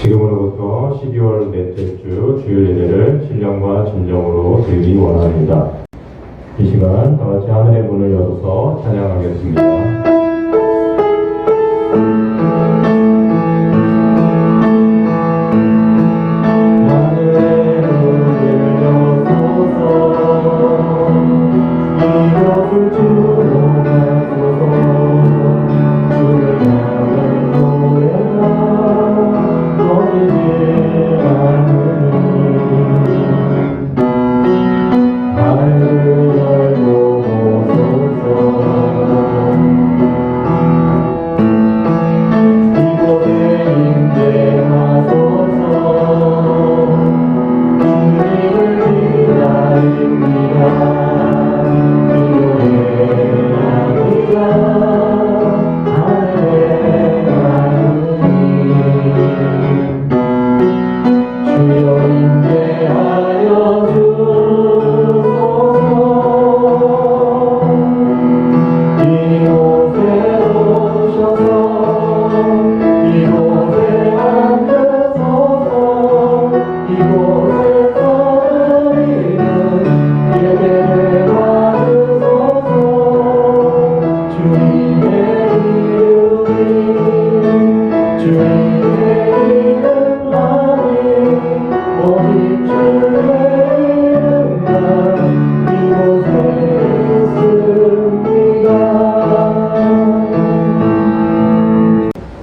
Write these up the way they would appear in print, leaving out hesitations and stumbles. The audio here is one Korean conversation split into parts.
지금으로부터 12월 넷째 주 주일 예배를 신령과 진정으로 드리기 원합니다. 이 시간 다 같이 하늘의 문을 열어서 찬양하겠습니다.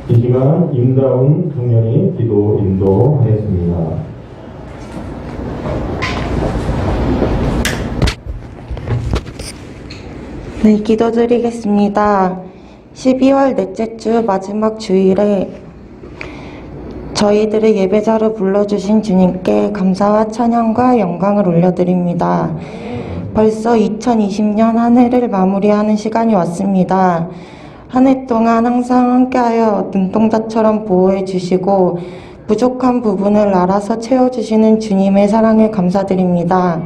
이 시간 임다운 청년이 기도 인도하겠습니다. 네, 기도드리겠습니다. 12월 넷째 주 마지막 주일에 저희들의 예배자로 불러주신 주님께 감사와 찬양과 영광을 올려드립니다. 벌써 2020년 한 해를 마무리하는 시간이 왔습니다. 한 해 동안 항상 함께하여 눈동자처럼 보호해 주시고 부족한 부분을 알아서 채워주시는 주님의 사랑에 감사드립니다.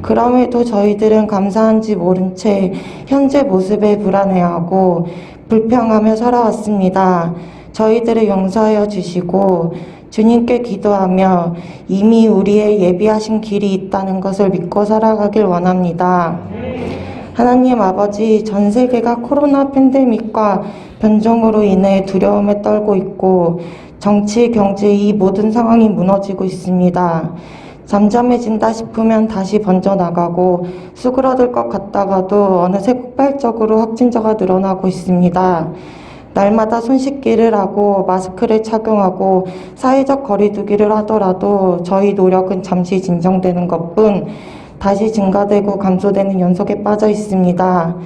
그럼에도 저희들은 감사한지 모른 채 현재 모습에 불안해하고 불평하며 살아왔습니다. 저희들을 용서하여 주시고 주님께 기도하며 이미 우리의 예비하신 길이 있다는 것을 믿고 살아가길 원합니다. 하나님 아버지, 전 세계가 코로나 팬데믹과 변종으로 인해 두려움에 떨고 있고 정치, 경제 이 모든 상황이 무너지고 있습니다. 잠잠해진다 싶으면 다시 번져나가고 수그러들 것 같다가도 어느새 폭발적으로 확진자가 늘어나고 있습니다. 날마다 손 씻기를 하고 마스크를 착용하고 사회적 거리두기를 하더라도 저희 노력은 잠시 진정되는 것뿐 다시 증가되고 감소되는 연속에 빠져 있습니다.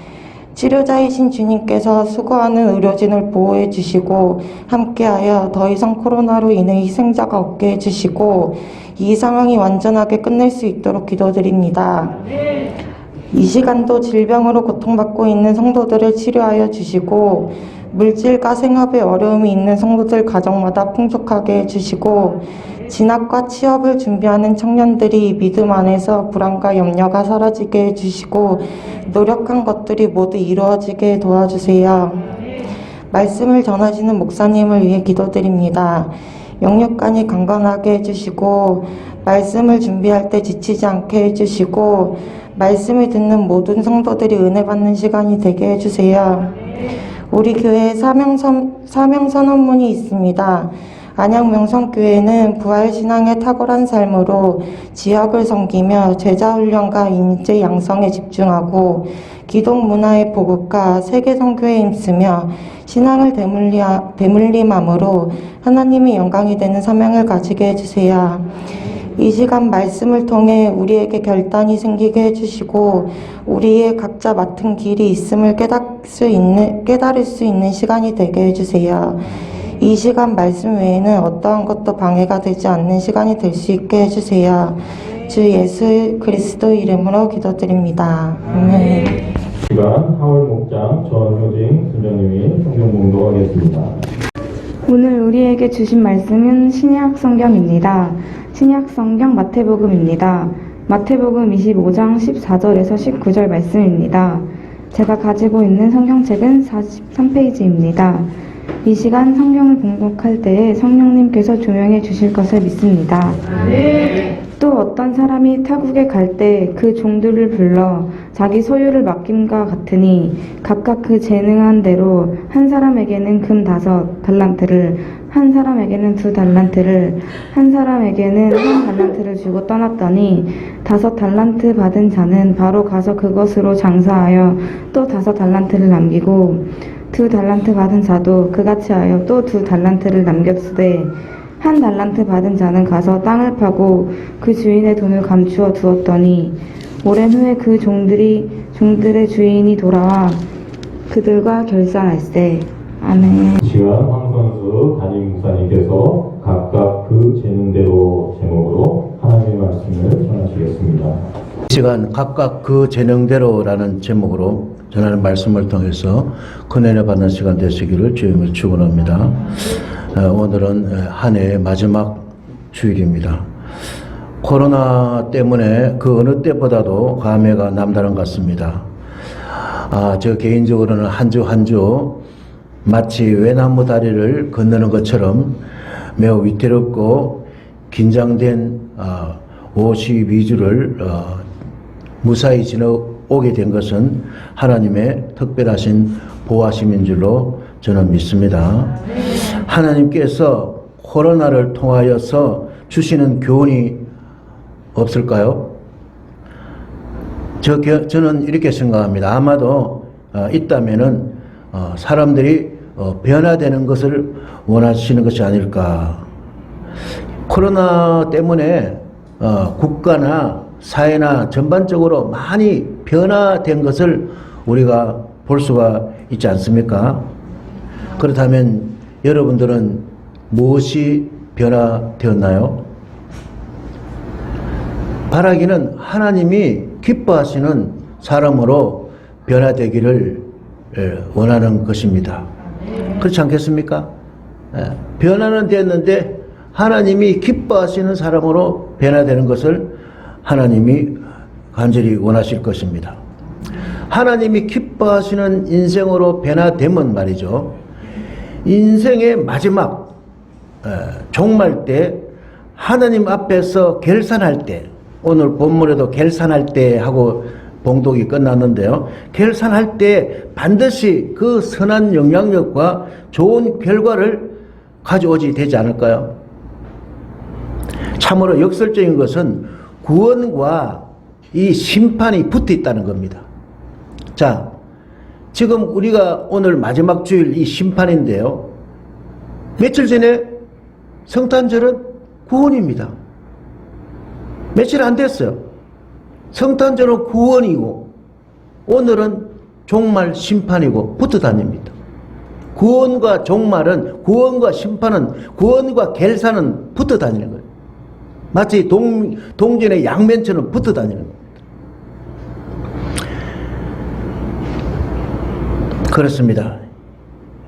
치료자이신 주님께서 수고하는 의료진을 보호해 주시고 함께하여 더 이상 코로나로 인해 희생자가 없게 해주시고 이 상황이 완전하게 끝낼 수 있도록 기도드립니다. 이 시간도 질병으로 고통받고 있는 성도들을 치료하여 주시고 물질과 생업에 어려움이 있는 성도들 가정마다 풍족하게 해주시고 진학과 취업을 준비하는 청년들이 믿음 안에서 불안과 염려가 사라지게 해주시고 노력한 것들이 모두 이루어지게 도와주세요. 말씀을 전하시는 목사님을 위해 기도드립니다. 영육간이 강건하게 해주시고 말씀을 준비할 때 지치지 않게 해주시고 말씀을 듣는 모든 성도들이 은혜 받는 시간이 되게 해주세요. 우리 교회에 사명 선언문이 있습니다. 안양명성교회는 부활신앙의 탁월한 삶으로 지역을 섬기며 제자훈련과 인재 양성에 집중하고 기독문화의 보급과 세계선교에 힘쓰며 신앙을 대물림함으로 하나님의 영광이 되는 사명을 가지게 해주세요. 이 시간 말씀을 통해 우리에게 결단이 생기게 해주시고 우리의 각자 맡은 길이 있음을 깨달을 수 있는 시간이 되게 해주세요. 이 시간 말씀 외에는 어떠한 것도 방해가 되지 않는 시간이 될 수 있게 해주세요. 주 예수 그리스도 이름으로 기도드립니다. 아멘. 시간 하월 목장 전효진 순장님이 성경 봉독하겠습니다. 오늘 우리에게 주신 말씀은 신약 성경입니다. 신약 성경 마태복음입니다. 마태복음 25장 14절에서 19절 말씀입니다. 제가 가지고 있는 성경책은 43페이지입니다. 이 시간 성경을 봉독할 때에 성령님께서 조명해 주실 것을 믿습니다. 또 어떤 사람이 타국에 갈 때 그 종들을 불러 자기 소유를 맡김과 같으니 각각 그 재능한 대로 한 사람에게는 금 5달란트를, 한 사람에게는 2달란트를, 한 사람에게는 1달란트를 주고 떠났더니 5달란트 받은 자는 바로 가서 그것으로 장사하여 또 5달란트를 남기고 2달란트 받은 자도 그같이 하여 또 2달란트를 남겼으되 1달란트 받은 자는 가서 땅을 파고 그 주인의 돈을 감추어 두었더니 오랜 후에 그 종들의 주인이 돌아와 그들과 결산할세. 아멘. 이 시간 황선수 담임 목사님께서 각각 그 재능대로 제목으로 하나님의 말씀을 전하시겠습니다. 이 시간 각각 그 재능대로라는 제목으로 전하는 말씀을 통해서 큰은혜 받는 시간 되시기를 주님을 축원합니다. 오늘은 한 해의 마지막 주일입니다. 코로나 때문에 그 어느 때보다도 감회가 남다른 것 같습니다. 저 개인적으로는 한 주 한 주 마치 외나무 다리를 건너는 것처럼 매우 위태롭고 긴장된 52주를 무사히 지나오게 된 것은 하나님의 특별하신 보호하심인 줄로 저는 믿습니다. 하나님께서 코로나를 통하여서 주시는 교훈이 없을까요? 저는 이렇게 생각합니다. 아마도 있다면은 사람들이 변화되는 것을 원하시는 것이 아닐까. 코로나 때문에 국가나 사회나 전반적으로 많이 변화된 것을 우리가 볼 수가 있지 않습니까? 그렇다면 여러분들은 무엇이 변화되었나요? 바라기는 하나님이 기뻐하시는 사람으로 변화되기를 원하는 것입니다. 그렇지 않겠습니까? 변화는 됐는데 하나님이 기뻐하시는 사람으로 변화되는 것을 하나님이 간절히 원하실 것입니다. 하나님이 기뻐하시는 인생으로 변화되면 말이죠. 인생의 마지막 종말 때 하나님 앞에서 결산할 때, 오늘 본문에도 결산할 때 하고 봉독이 끝났는데요. 결산할 때 반드시 그 선한 영향력과 좋은 결과를 가져오지 되지 않을까요? 참으로 역설적인 것은 구원과 이 심판이 붙어 있다는 겁니다. 자, 지금 우리가 오늘 마지막 주일 이 심판인데요. 며칠 전에 성탄절은 구원입니다. 며칠 안 됐어요. 성탄절은 구원이고 오늘은 종말 심판이고 붙어 다닙니다. 구원과 종말은, 구원과 심판은, 구원과 결산은 붙어 다니는 거예요. 마치 동전의 양면처럼 붙어 다니는 겁니다. 그렇습니다.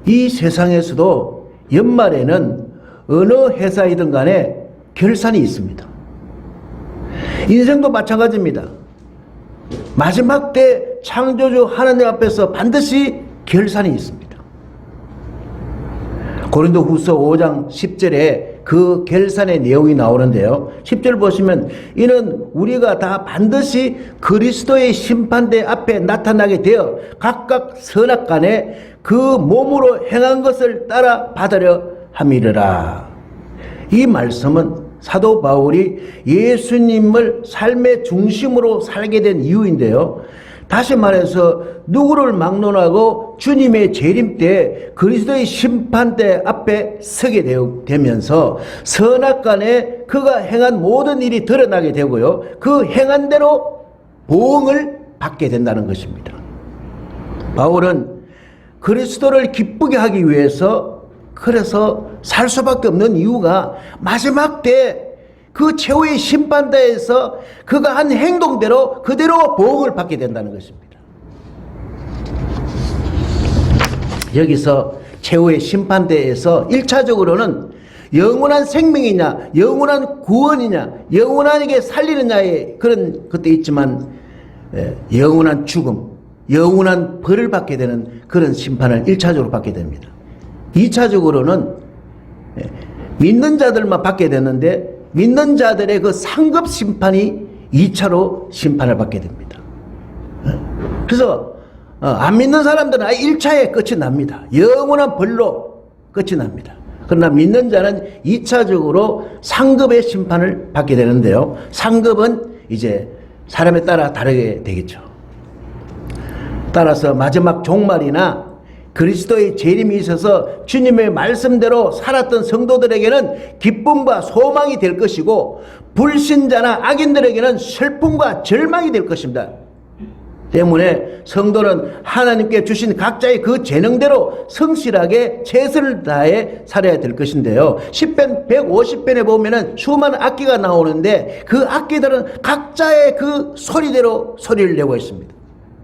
이 세상에서도 연말에는 어느 회사이든 간에 결산이 있습니다. 인생도 마찬가지입니다. 마지막 때 창조주 하나님 앞에서 반드시 결산이 있습니다. 고린도후서 5장 10절에 그 결산의 내용이 나오는데요. 10절 보시면 이는 우리가 다 반드시 그리스도의 심판대 앞에 나타나게 되어 각각 선악간에 그 몸으로 행한 것을 따라 받으려 함이르라. 이 말씀은 사도 바울이 예수님을 삶의 중심으로 살게 된 이유인데요. 다시 말해서 누구를 막론하고 주님의 재림 때 그리스도의 심판대 앞에 서게 되면서 선악간에 그가 행한 모든 일이 드러나게 되고요. 그 행한 대로 보응을 받게 된다는 것입니다. 바울은 그리스도를 기쁘게 하기 위해서 그래서 살 수밖에 없는 이유가 마지막 때 그 최후의 심판대에서 그가 한 행동대로 그대로 보응을 받게 된다는 것입니다. 여기서 최후의 심판대에서 1차적으로는 영원한 생명이냐, 영원한 구원이냐, 영원하게 살리느냐의 그런 것도 있지만 영원한 죽음, 영원한 벌을 받게 되는 그런 심판을 1차적으로 받게 됩니다. 2차적으로는 믿는 자들만 받게 되는데 믿는 자들의 그 상급 심판이 2차로 심판을 받게 됩니다. 그래서 안 믿는 사람들은 1차에 끝이 납니다. 영원한 벌로 끝이 납니다. 그러나 믿는 자는 2차적으로 상급의 심판을 받게 되는데요. 상급은 이제 사람에 따라 다르게 되겠죠. 따라서 마지막 종말이나 그리스도의 재림이 있어서 주님의 말씀대로 살았던 성도들에게는 기쁨과 소망이 될 것이고, 불신자나 악인들에게는 슬픔과 절망이 될 것입니다. 때문에 성도는 하나님께 주신 각자의 그 재능대로 성실하게 최선을 다해 살아야 될 것인데요. 10편 150편에 보면은 수많은 악기가 나오는데 그 악기들은 각자의 그 소리대로 소리를 내고 있습니다.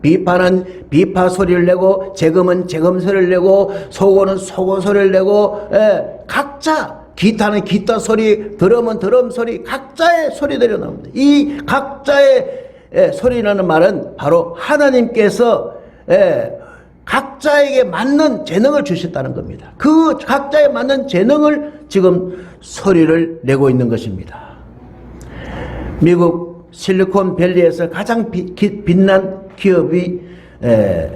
비파는 비파 소리를 내고, 재금은 재금 소리를 내고, 소고는 소고 소리를 내고, 각자, 기타는 기타 소리, 드럼은 드럼 소리, 각자의 소리대로 나옵니다. 이 각자의 소리라는 말은 바로 하나님께서 각자에게 맞는 재능을 주셨다는 겁니다. 그 각자에 맞는 재능을 지금 소리를 내고 있는 것입니다. 미국 실리콘밸리에서 가장 빛난 기업이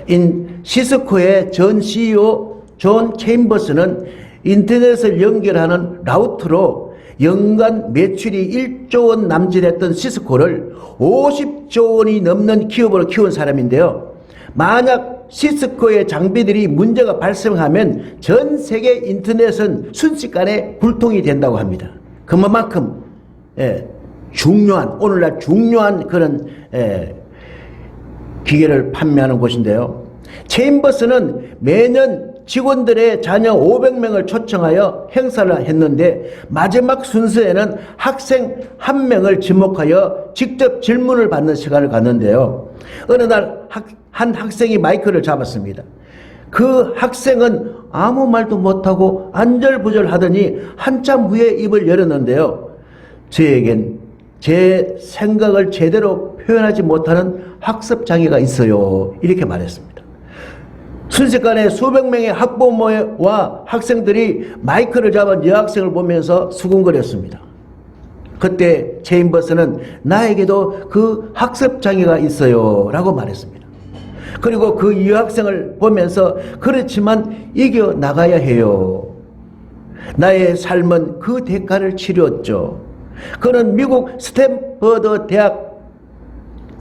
인 시스코의 전 CEO 존 체인버스는 인터넷을 연결하는 라우터로 연간 매출이 1조 원 남짓했던 시스코를 50조 원이 넘는 기업으로 키운 사람인데요. 만약 시스코의 장비들이 문제가 발생하면 전 세계 인터넷은 순식간에 불통이 된다고 합니다. 그만큼 오늘날 중요한 그런 기계를 판매하는 곳인데요. 체인버스는 매년 직원들의 자녀 500명을 초청하여 행사를 했는데 마지막 순서에는 학생 1명을 지목하여 직접 질문을 받는 시간을 갖는데요. 어느 날 한 학생이 마이크를 잡았습니다. 그 학생은 아무 말도 못하고 안절부절하더니 한참 후에 입을 열었는데요. 저에겐 제 생각을 제대로 표현하지 못하는 학습장애가 있어요. 이렇게 말했습니다. 순식간에 수백 명의 학부모와 학생들이 마이크를 잡은 여학생을 보면서 수군거렸습니다. 그때 체인버스는 나에게도 그 학습장애가 있어요 라고 말했습니다. 그리고 그 여학생을 보면서 그렇지만 이겨나가야 해요. 나의 삶은 그 대가를 치렀죠. 그는 미국 스탠퍼드 대학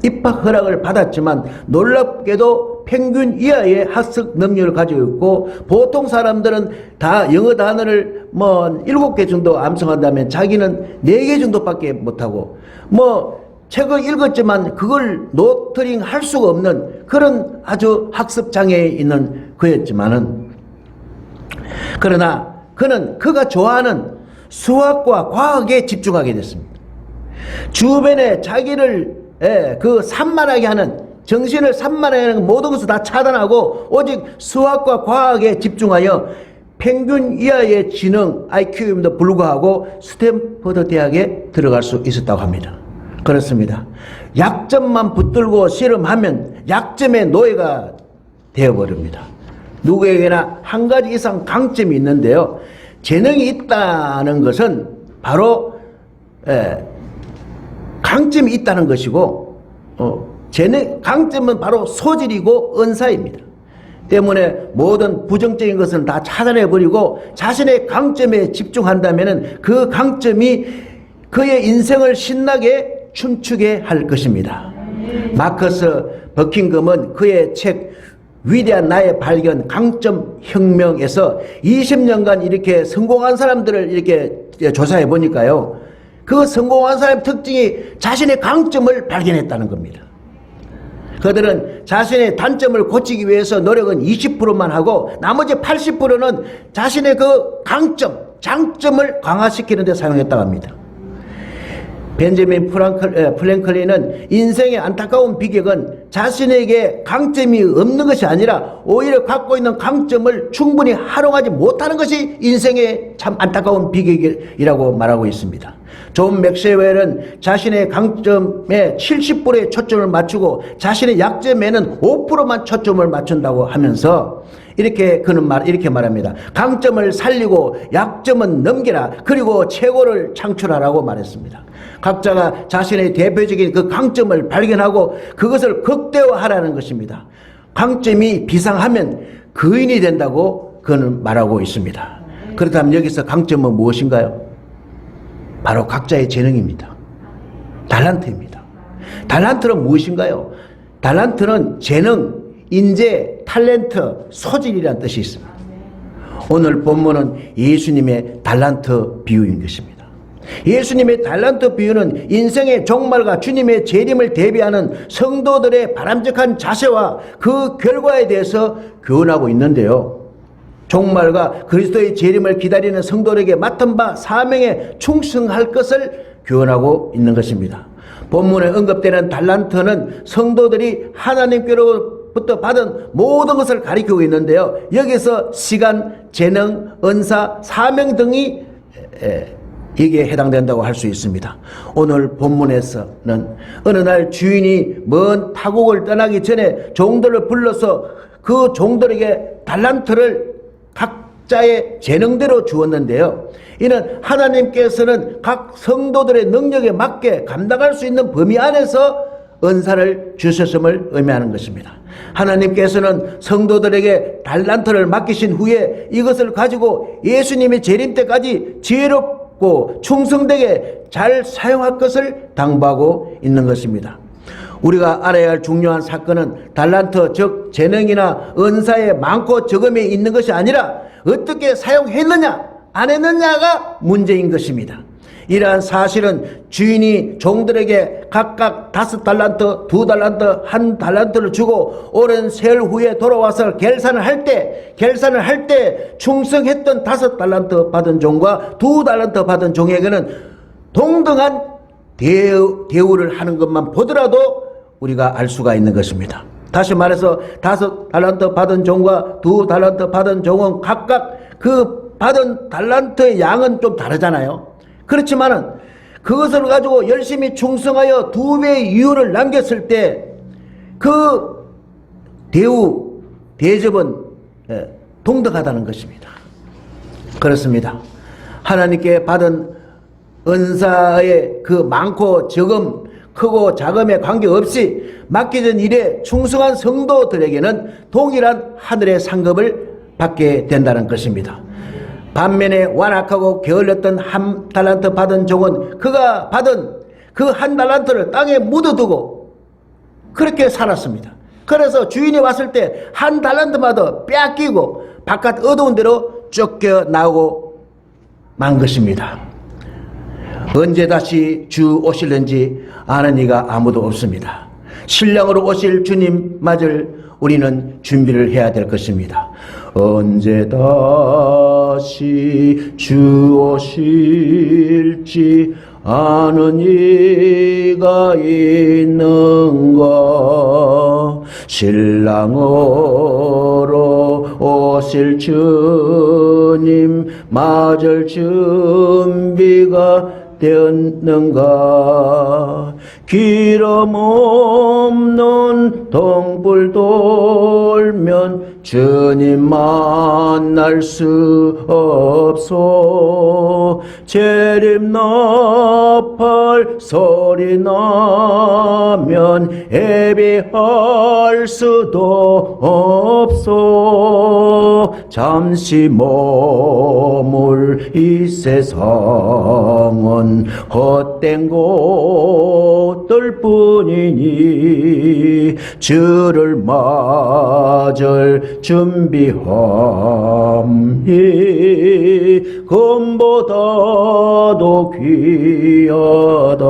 입학 허락을 받았지만 놀랍게도 평균 이하의 학습 능력을 가지고 있고, 보통 사람들은 다 영어 단어를 7개 정도 암송한다면 자기는 4개 정도밖에 못하고, 책을 읽었지만 그걸 노트링 할 수가 없는 그런 아주 학습 장애에 있는 그였지만은, 그러나 그는 그가 좋아하는 수학과 과학에 집중하게 됐습니다. 주변에 자기를 산만하게 하는, 정신을 산만하게 하는 모든 것을 다 차단하고 오직 수학과 과학에 집중하여 평균 이하의 지능 IQ임에도 불구하고 스탠퍼드 대학에 들어갈 수 있었다고 합니다. 그렇습니다. 약점만 붙들고 씨름하면 약점의 노예가 되어버립니다. 누구에게나 한 가지 이상 강점이 있는데요. 재능이 있다는 것은 바로 강점이 있다는 것이고, 강점은 바로 소질이고 은사입니다. 때문에 모든 부정적인 것은 다 차단해버리고 자신의 강점에 집중한다면 그 강점이 그의 인생을 신나게 춤추게 할 것입니다. 마커스 버킹엄은 그의 책 위대한 나의 발견 강점 혁명에서 20년간 이렇게 성공한 사람들을 이렇게 조사해 보니까요, 그 성공한 사람의 특징이 자신의 강점을 발견했다는 겁니다. 그들은 자신의 단점을 고치기 위해서 노력은 20%만 하고 나머지 80%는 자신의 그 강점, 장점을 강화시키는 데 사용했다고 합니다. 벤저민 프랭클린은 인생의 안타까운 비극은 자신에게 강점이 없는 것이 아니라 오히려 갖고 있는 강점을 충분히 활용하지 못하는 것이 인생의 참 안타까운 비극이라고 말하고 있습니다. 존 맥스웰은 자신의 강점에 70%의 초점을 맞추고 자신의 약점에는 5%만 초점을 맞춘다고 하면서 이렇게 말합니다. 강점을 살리고 약점은 넘기라. 그리고 최고를 창출하라고 말했습니다. 각자가 자신의 대표적인 그 강점을 발견하고 그것을 극대화하라는 것입니다. 강점이 비상하면 거인이 된다고 그는 말하고 있습니다. 그렇다면 여기서 강점은 무엇인가요? 바로 각자의 재능입니다. 달란트입니다. 달란트는 무엇인가요? 달란트는 재능, 인재, 탤런트, 소질이라는 뜻이 있습니다. 오늘 본문은 예수님의 달란트 비유인 것입니다. 예수님의 달란트 비유는 인생의 종말과 주님의 재림을 대비하는 성도들의 바람직한 자세와 그 결과에 대해서 교훈하고 있는데요. 종말과 그리스도의 재림을 기다리는 성도에게 맡은 바 사명에 충성할 것을 교훈하고 있는 것입니다. 본문에 언급되는 달란트는 성도들이 하나님께로부터 받은 모든 것을 가리키고 있는데요. 여기서 시간, 재능, 은사, 사명 등이 여기에 해당된다고 할 수 있습니다. 오늘 본문에서는 어느 날 주인이 먼 타국을 떠나기 전에 종들을 불러서 그 종들에게 달란트를 각자의 재능대로 주었는데요. 이는 하나님께서는 각 성도들의 능력에 맞게 감당할 수 있는 범위 안에서 은사를 주셨음을 의미하는 것입니다. 하나님께서는 성도들에게 달란트를 맡기신 후에 이것을 가지고 예수님의 재림 때까지 지혜롭고 충성되게 잘 사용할 것을 당부하고 있는 것입니다. 우리가 알아야 할 중요한 사건은 달란트, 즉 재능이나 은사의 많고 적음이 있는 것이 아니라 어떻게 사용했느냐 안 했느냐가 문제인 것입니다. 이러한 사실은 주인이 종들에게 각각 5달란트, 2달란트, 1달란트를 주고 오랜 세월 후에 돌아와서 계산을 할 때 충성했던 5달란트 받은 종과 2달란트 받은 종에게는 동등한 대우를 하는 것만 보더라도 우리가 알 수가 있는 것입니다. 다시 말해서 5달란트 받은 종과 2달란트 받은 종은 각각 그 받은 달란트의 양은 좀 다르잖아요. 그렇지만은 그것을 가지고 열심히 충성하여 2배의 이윤을 남겼을 때 그 대접은 동등하다는 것입니다. 그렇습니다. 하나님께 받은 은사의 그 많고 적음, 크고 작음에 관계없이 맡겨진 일에 충성한 성도들에게는 동일한 하늘의 상급을 받게 된다는 것입니다. 반면에 완악하고 게을렀던 1달란트 받은 종은 그가 받은 그 1달란트를 땅에 묻어두고 그렇게 살았습니다. 그래서 주인이 왔을 때 1달란트마다 빼앗기고 바깥 어두운 데로 쫓겨나고 만 것입니다. 언제 다시 주 오실는지 아는 이가 아무도 없습니다. 신랑으로 오실 주님 맞을 우리는 준비를 해야 될 것입니다. 언제 다시 주 오실지 아는 이가 있는가. 신랑으로 오실 주님 맞을 준비가 되었는가. 기름 없는 동불 돌면 주님 만날 수 없소. 재림 나팔 소리 나면 예비할 수도 없소. 잠시 머물 이 세상은 헛된 곳들 뿐이니 주를 맞을 준비함이 금보다도 귀하다.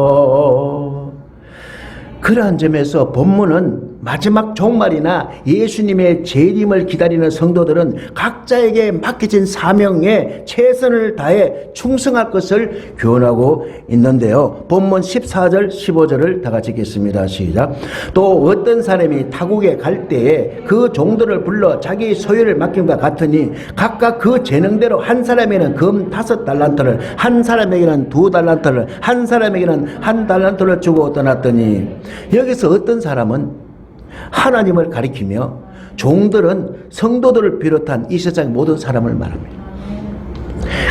그러한 점에서 본문은 마지막 종말이나 예수님의 재림을 기다리는 성도들은 각자에게 맡겨진 사명에 최선을 다해 충성할 것을 교훈하고 있는데요. 본문 14절 15절을 다 같이 읽겠습니다. 시작. 또 어떤 사람이 타국에 갈 때에 그 종들을 불러 자기 소유를 맡김과 같으니 각각 그 재능대로 한 사람에게는 금 5달란트를, 한 사람에게는 2달란트를, 한 사람에게는 1달란트를 주고 떠났더니, 여기서 어떤 사람은 하나님을 가리키며 종들은 성도들을 비롯한 이 세상 모든 사람을 말합니다.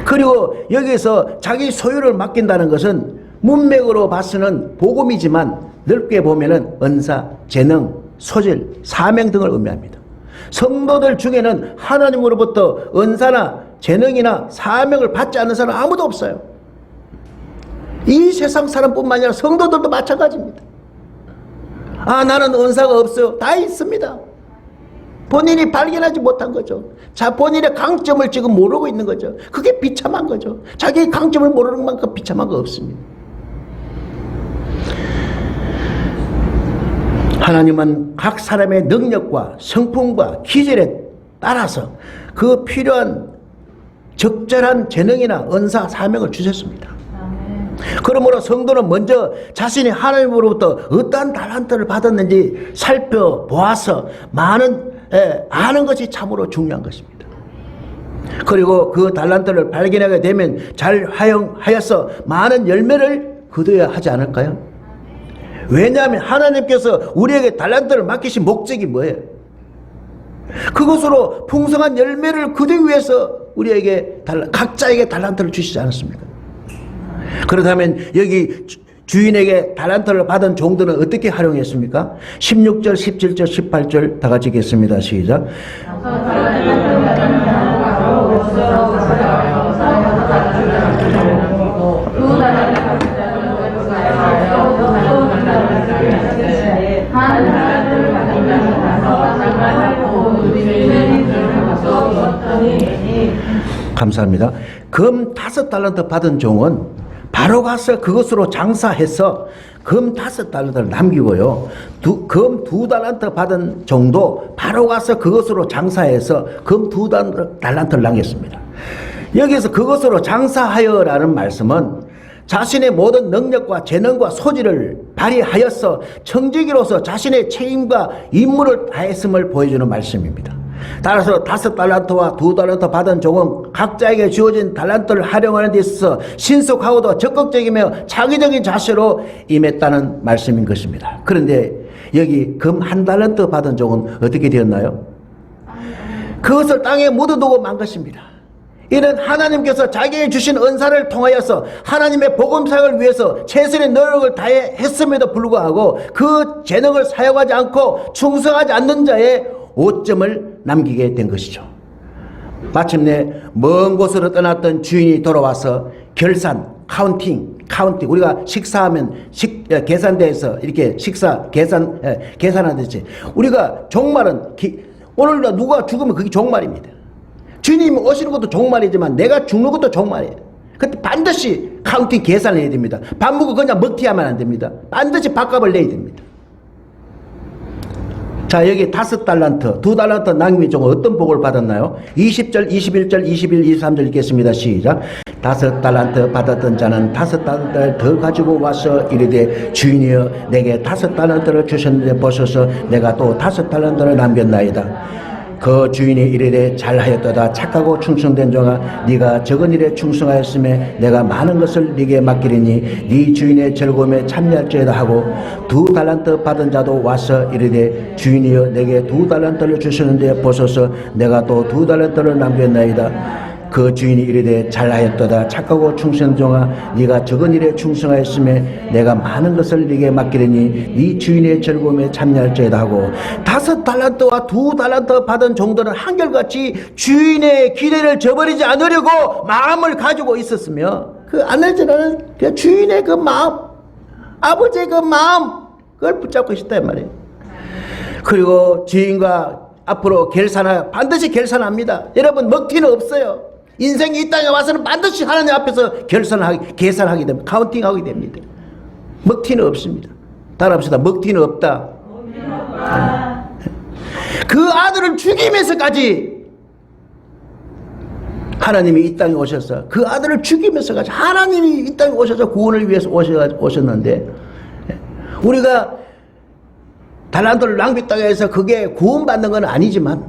그리고 여기서 자기 소유를 맡긴다는 것은 문맥으로 봐서는 복음이지만 넓게 보면은 은사, 재능, 소질, 사명 등을 의미합니다. 성도들 중에는 하나님으로부터 은사나 재능이나 사명을 받지 않는 사람 아무도 없어요. 이 세상 사람뿐만 아니라 성도들도 마찬가지입니다. 아, 나는 은사가 없어요. 다 있습니다. 본인이 발견하지 못한 거죠. 자, 본인의 강점을 지금 모르고 있는 거죠. 그게 비참한 거죠. 자기의 강점을 모르는 만큼 비참한 거 없습니다. 하나님은 각 사람의 능력과 성품과 기질에 따라서 그 필요한 적절한 재능이나 은사, 사명을 주셨습니다. 그러므로 성도는 먼저 자신이 하나님으로부터 어떠한 달란트를 받았는지 살펴보아서 아는 것이 참으로 중요한 것입니다. 그리고 그 달란트를 발견하게 되면 잘 활용하여서 많은 열매를 거둬야 하지 않을까요? 왜냐하면 하나님께서 우리에게 달란트를 맡기신 목적이 뭐예요? 그것으로 풍성한 열매를 거두기 위해서 우리에게 각자에게 달란트를 주시지 않았습니까? 그렇다면 여기 주인에게 달란트를 받은 종들은 어떻게 활용했습니까? 16절, 17절, 18절 다 같이 읽겠습니다. 시작. 감사합니다. 금 5달란트 받은 종은 바로 가서 그것으로 장사해서 금 5달란트를 남기고요. 금 2달란트 받은 종도 바로 가서 그것으로 장사해서 금 2달란트를 남겼습니다. 여기서 그것으로 장사하여라는 말씀은 자신의 모든 능력과 재능과 소질을 발휘하여서 청지기로서 자신의 책임과 임무를 다했음을 보여주는 말씀입니다. 따라서 5달란트와 2달란트 받은 종은 각자에게 주어진 달란트를 활용하는 데 있어서 신속하고도 적극적이며 창의적인 자세로 임했다는 말씀인 것입니다. 그런데 여기 금 1달란트 받은 종은 어떻게 되었나요? 그것을 땅에 묻어두고 만 것입니다. 이는 하나님께서 자기에게 주신 은사를 통하여서 하나님의 복음사역을 위해서 최선의 노력을 다해 했음에도 불구하고 그 재능을 사용하지 않고 충성하지 않는 자의 오점을 남기게 된 것이죠. 마침내 먼 곳으로 떠났던 주인이 돌아와서 결산, 카운팅 우리가 식사하면 계산대에서 이렇게 계산하듯이 우리가 종말은 오늘 누가 죽으면 그게 종말입니다. 주님이 오시는 것도 종말이지만 내가 죽는 것도 종말이에요. 그때 반드시 카운팅 계산을 해야 됩니다. 밥 먹고 그냥 먹튀하면 안 됩니다. 반드시 밥값을 내야 됩니다. 자, 여기 5달란트, 2달란트 남긴 종은 어떤 복을 받았나요? 20절, 21절, 21, 23절 읽겠습니다. 시작. 5달란트 받았던 자는 5달란트를 더 가지고 와서 이르되 주인이여 내게 5달란트를 주셨는데 보소서 내가 또 5달란트를 남겼나이다. 그 주인이 이르되 잘하였도다 착하고 충성된 종아 네가 적은 일에 충성하였음에 내가 많은 것을 네게 맡기리니 네 주인의 즐거움에 참여할지어다 하고 2달란트 받은 자도 와서 이르되 주인이여 내게 2달란트를 주셨는데 보소서 내가 또 2달란트를 남겼나이다. 그 주인이 이르되 잘하였도다 착하고 충성된 종아 네가 적은 일에 충성하였음에 내가 많은 것을 네게 맡기리니 네 주인의 즐거움에 참여할지어다 하고 5달란트와 2달란트 받은 종들은 한결같이 주인의 기대를 저버리지 않으려고 마음을 가지고 있었으며 그 안내자는 그 주인의 그 마음, 아버지의 그 마음 그걸 붙잡고 있었단 말이에요. 그리고 주인과 앞으로 반드시 결산합니다. 여러분 먹튀는 없어요. 인생이 이 땅에 와서는 반드시 하나님 앞에서 계산하게 됩니다. 카운팅하게 됩니다. 먹튀는 없습니다. 따라합시다. 먹튀는 없다. 그 아들을 죽이면서까지 하나님이 이 땅에 오셔서 그 아들을 죽이면서까지 하나님이 이 땅에 오셔서 구원을 위해서 오셨는데 우리가 달란트를 낭비했다고 해서 그게 구원받는 건 아니지만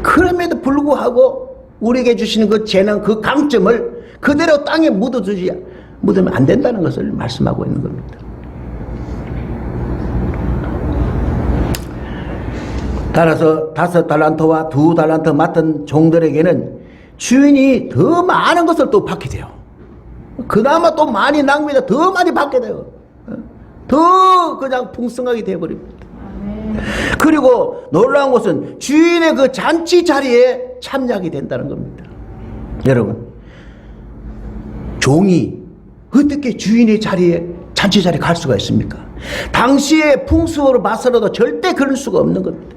그럼에도 불구하고 우리에게 주시는 그 재능 그 강점을 그대로 땅에 묻으면 안 된다는 것을 말씀하고 있는 겁니다. 따라서 5달란트와 2달란트 맡은 종들에게는 주인이 더 많은 것을 또 받게 돼요. 그나마 또 많이 낭비해서 더 많이 받게 돼요. 더 그냥 풍성하게 되어버립니다. 그리고 놀라운 것은 주인의 그 잔치 자리에 참여하게 된다는 겁니다. 여러분, 종이 어떻게 주인의 자리에 잔치 자리에 갈 수가 있습니까? 당시의 풍습으로 봐서라도 절대 그럴 수가 없는 겁니다.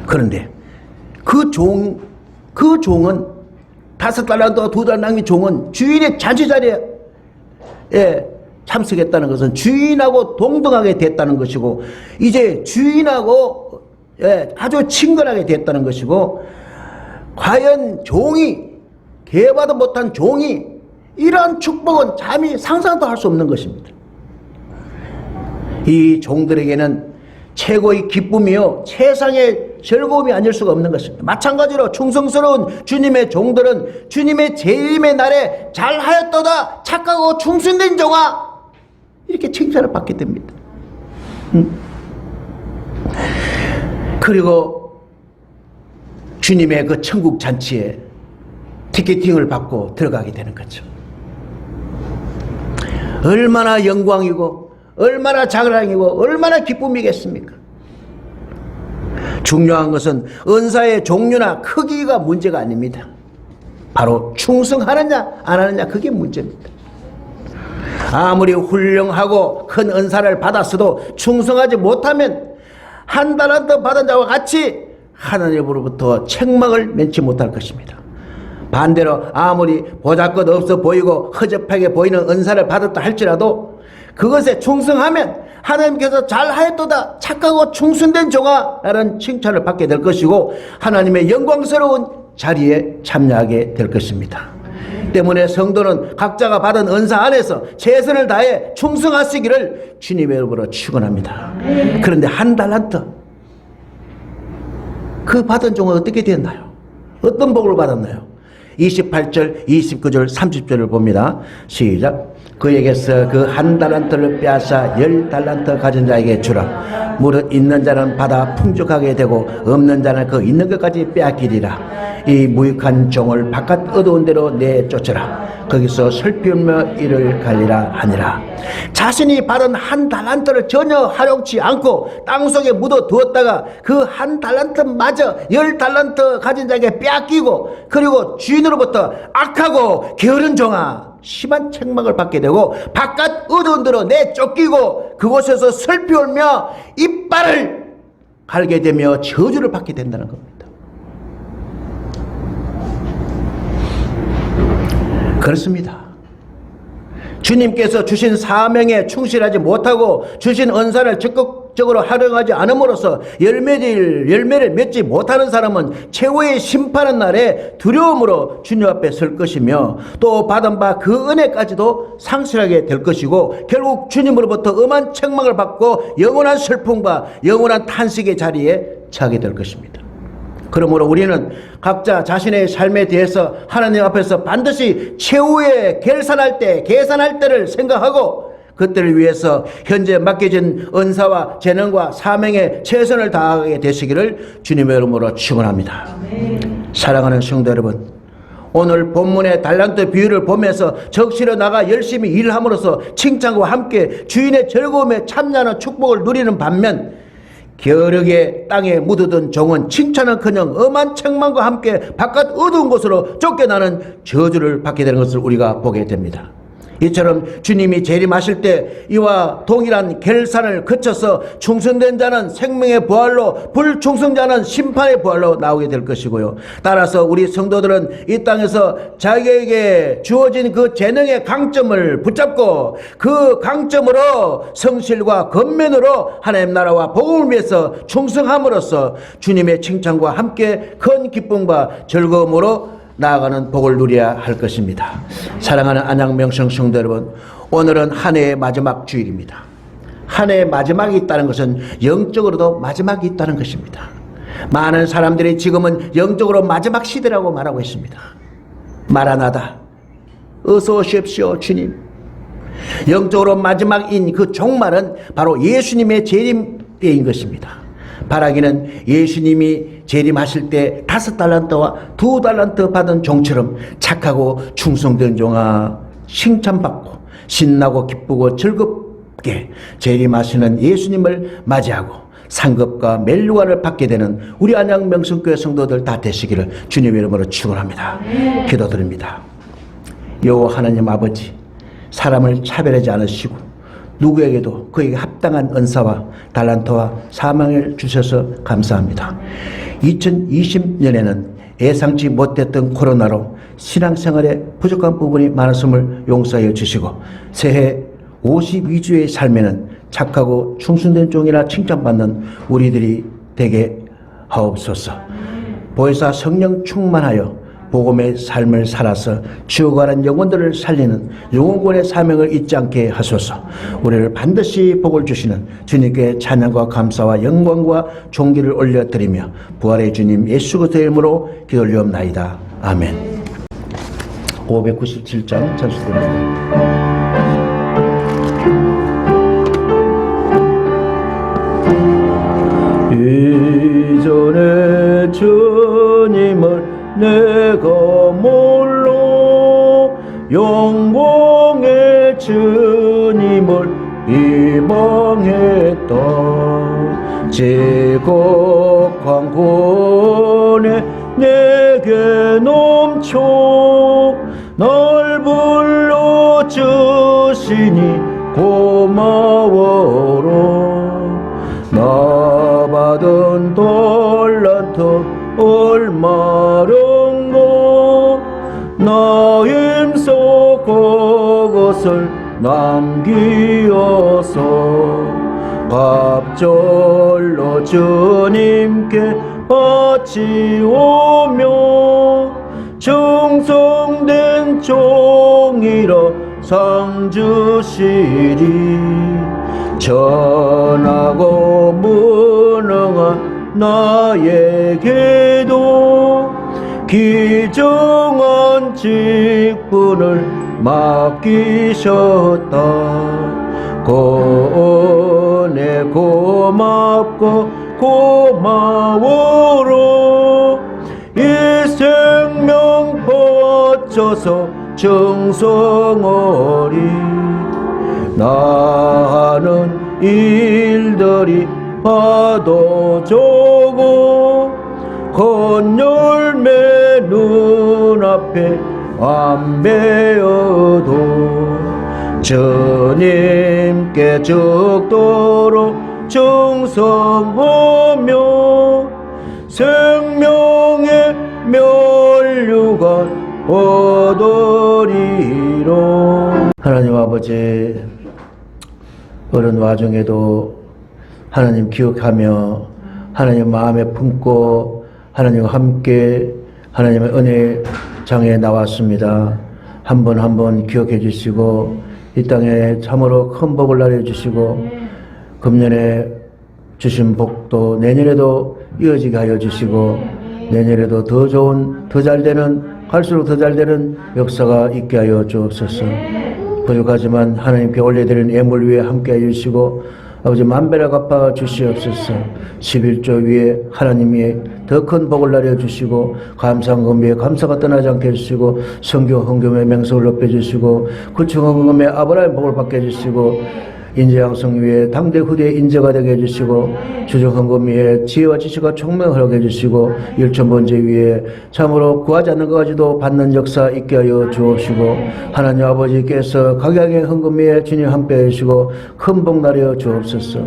그런데 그 종은 5달란트와 2달란트 낭비 종은 주인의 잔치 자리에 참석했다는 것은 주인하고 동등하게 됐다는 것이고 이제 주인하고 아주 친근하게 됐다는 것이고 과연 종이 개봐도 못한 종이 이러한 축복은 감히 상상도 할 수 없는 것입니다. 이 종들에게는 최고의 기쁨이요 최상의 즐거움이 아닐 수가 없는 것입니다. 마찬가지로 충성스러운 주님의 종들은 주님의 재림의 날에 잘하였도다 착하고 충성된 종아 이렇게 칭찬을 받게 됩니다. 그리고 주님의 그 천국 잔치에 티켓팅을 받고 들어가게 되는 거죠. 얼마나 영광이고 얼마나 자랑이고 얼마나 기쁨이겠습니까? 중요한 것은 은사의 종류나 크기가 문제가 아닙니다. 바로 충성하느냐 안 하느냐 그게 문제입니다. 아무리 훌륭하고 큰 은사를 받았어도 충성하지 못하면 1달란트 받은 자와 같이 하나님으로부터 책망을 면치 못할 것입니다. 반대로 아무리 보잘것 없어 보이고 허접하게 보이는 은사를 받았다 할지라도 그것에 충성하면 하나님께서 잘하였도다 착하고 충성된 종아 라는 칭찬을 받게 될 것이고 하나님의 영광스러운 자리에 참여하게 될 것입니다. 때문에 성도는 각자가 받은 은사 안에서 최선을 다해 충성하시기를 주님의 이름으로 축원합니다. 그런데 1달란트 그 받은 종은 어떻게 됐나요? 어떤 복을 받았나요? 28절, 29절, 30절을 봅니다. 시작. 그에게서 그 1달란트를 빼앗아 10달란트 가진 자에게 주라. 무릇 있는 자는 받아 풍족하게 되고 없는 자는 그 있는 것까지 빼앗기리라. 이 무익한 종을 바깥 어두운 데로 내쫓으라. 거기서 슬피우며 이를 갈리라 하니라. 자신이 받은 1달란트를 전혀 활용치 않고 땅속에 묻어 두었다가 그 1달란트마저 10달란트 가진 자에게 빼앗기고 그리고 주인으로부터 악하고 게으른 종아 심한 책망을 받게 되고 바깥 어두운 데로 내쫓기고 그곳에서 슬피 울며 이빨을 갈게 되며 저주를 받게 된다는 겁니다. 그렇습니다. 주님께서 주신 사명에 충실하지 못하고 주신 은사를 적극적으로 활용하지 않음으로써 열매를 맺지 못하는 사람은 최후의 심판의 날에 두려움으로 주님 앞에 설 것이며 또 받은 바 그 은혜까지도 상실하게 될 것이고 결국 주님으로부터 엄한 책망을 받고 영원한 슬픔과 영원한 탄식의 자리에 처하게 될 것입니다. 그러므로 우리는 각자 자신의 삶에 대해서 하나님 앞에서 반드시 최후에 계산할 때를 생각하고 그때를 위해서 현재 맡겨진 은사와 재능과 사명에 최선을 다하게 되시기를 주님의 이름으로 축원합니다. 사랑하는 성도 여러분, 오늘 본문의 달란트 비유를 보면서 적시러 나가 열심히 일함으로써 칭찬과 함께 주인의 즐거움에 참여하는 축복을 누리는 반면 게으르게 땅에 묻어둔 종은 칭찬은커녕 엄한 책망과 함께 바깥 어두운 곳으로 쫓겨나는 저주를 받게 되는 것을 우리가 보게 됩니다. 이처럼 주님이 재림하실 때 이와 동일한 결산을 거쳐서 충성된 자는 생명의 부활로, 불충성자는 심판의 부활로 나오게 될 것이고요. 따라서 우리 성도들은 이 땅에서 자기에게 주어진 그 재능의 강점을 붙잡고 그 강점으로 성실과 권면으로 하나님 나라와 복음을 위해서 충성함으로써 주님의 칭찬과 함께 큰 기쁨과 즐거움으로 나아가는 복을 누려야 할 것입니다. 사랑하는 안양명성 성도 여러분, 오늘은 한 해의 마지막 주일입니다. 한 해의 마지막이 있다는 것은 영적으로도 마지막이 있다는 것입니다. 많은 사람들이 지금은 영적으로 마지막 시대라고 말하고 있습니다. 마라나다, 어서 오십시오 주님. 영적으로 마지막인 그 종말은 바로 예수님의 재림 때인 것입니다. 바라기는 예수님이 재림하실 때 5달란트와 2달란트 받은 종처럼 착하고 충성된 종아 칭찬받고 신나고 기쁘고 즐겁게 재림하시는 예수님을 맞이하고 상급과 멜루가를 받게 되는 우리 안양 명성교회 성도들 다 되시기를 주님의 이름으로 축원합니다. 기도드립니다. 여호와 하나님 아버지, 사람을 차별하지 않으시고 누구에게도 그에게 합당한 은사와 달란트와 사명을 주셔서 감사합니다. 2020년에는 예상치 못했던 코로나로 신앙생활에 부족한 부분이 많았음을 용서하여 주시고 새해 52주의 삶에는 착하고 충성된 종이라 칭찬받는 우리들이 되게 하옵소서. 보혜사 성령 충만하여 복음의 삶을 살아서 죽어가는 영혼들을 살리는 영혼권의 사명을 잊지 않게 하소서. 우리를 반드시 복을 주시는 주님께 찬양과 감사와 영광과 존귀를 올려드리며 부활의 주님 예수 그리스도의 이름으로 기도 올리옵나이다. 아멘. 597장 찬송드립니다. 이전에 주님을 내가 몰라 영광의 주님을 이방했다. 제곡한 권에 내게 넘쳐 날 불러주시니 고마워라. 나 받은 달란트 얼마런가 나 힘써 그것을 남기어서 갑절로 주님께 바치오며 충성된 종이라 상 주시리. 전하고 무능한 나에게도 기정한 직분을 맡기셨다. 고은혜 고맙고 고마워라. 이 생명 바쳐서 정성어리 나는 일들이 봐도 적어 건열매 눈앞에 안 베어도 주님께 죽도록 정성하며 생명의 면류가 얻으리로. 하나님 아버지, 어려운 와중에도 하나님 기억하며 하나님 마음에 품고 하나님과 함께 하나님의 은혜장에 나왔습니다. 한 번 한 번 기억해 주시고 이 땅에 참으로 큰 복을 나눠주시고 금년에 주신 복도 내년에도 이어지게 하여 주시고 내년에도 더 좋은 더 잘되는 갈수록 더 잘되는 역사가 있게 하여 주옵소서. 부족하지만 하나님께 올려드리는 예물 위에 함께 해주시고 아버지 만배나 갚아 주시옵소서. 11조 위에 하나님이 더 큰 복을 내려주시고 감사헌금 위에 감사가 떠나지 않게 해주시고 성경 헌금의 맹성을 높여주시고 구청헌금의 아브라함 복을 받게 해주시고 인재 양성 위에 당대 후대 인재가 되게 해주시고 주중 헌금 위에 지혜와 지식과 총명을 하게 해주시고 일천번제 위에 참으로 구하지 않는 것 가지도 받는 역사 있게 하여 주옵시고 하나님 아버지께서 각양의 헌금 위에 주님 함께 해주시고 큰 복 나려 주옵소서.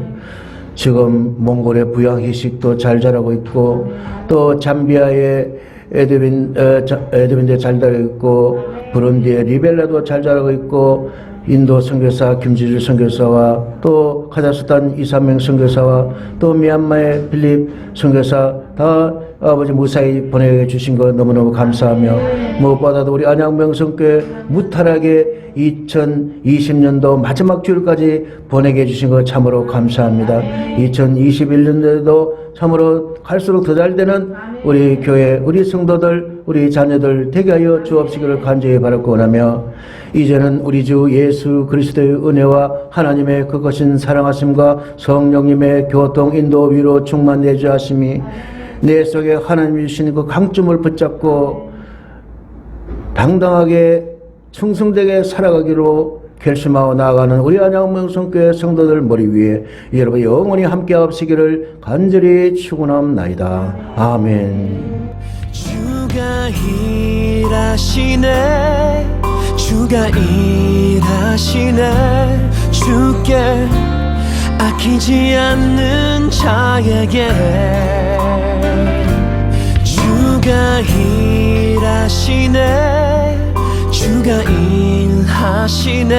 지금 몽골의 부양희식도 잘 자라고 있고 또 잠비아의 에드빈데 잘 자라고 있고 부룬디의 리벨라도 잘 자라고 있고 인도 선교사 김지주 선교사와 또 카자흐스탄 이삼명 선교사와 또 미얀마의 필립 선교사 다 아버지 무사히 보내주신 것 너무너무 감사하며 무엇보다도 우리 안양명성교회 무탈하게 2020년도 마지막 주일까지 보내게 해주신 것 참으로 감사합니다. 2021년도에도 참으로 갈수록 더 잘 되는 우리 교회, 우리 성도들, 우리 자녀들 되게 하여 주옵시기를 간절히 바라고 원하며 이제는 우리 주 예수 그리스도의 은혜와 하나님의 그것인 사랑하심과 성령님의 교통, 인도, 위로 충만 내주하심이 내 속에 하나님이 주신 그 강점을 붙잡고 당당하게 충성되게 살아가기로 결심하고 나아가는 우리 안양명성교회 성도들 머리 위에 여러분 영원히 함께 하시기를 간절히 축원합나이다. 아멘. 주가 일하시네 주가 일하시네 주께 아끼지 않는 자에게 주가 일하시네 주가 일하시네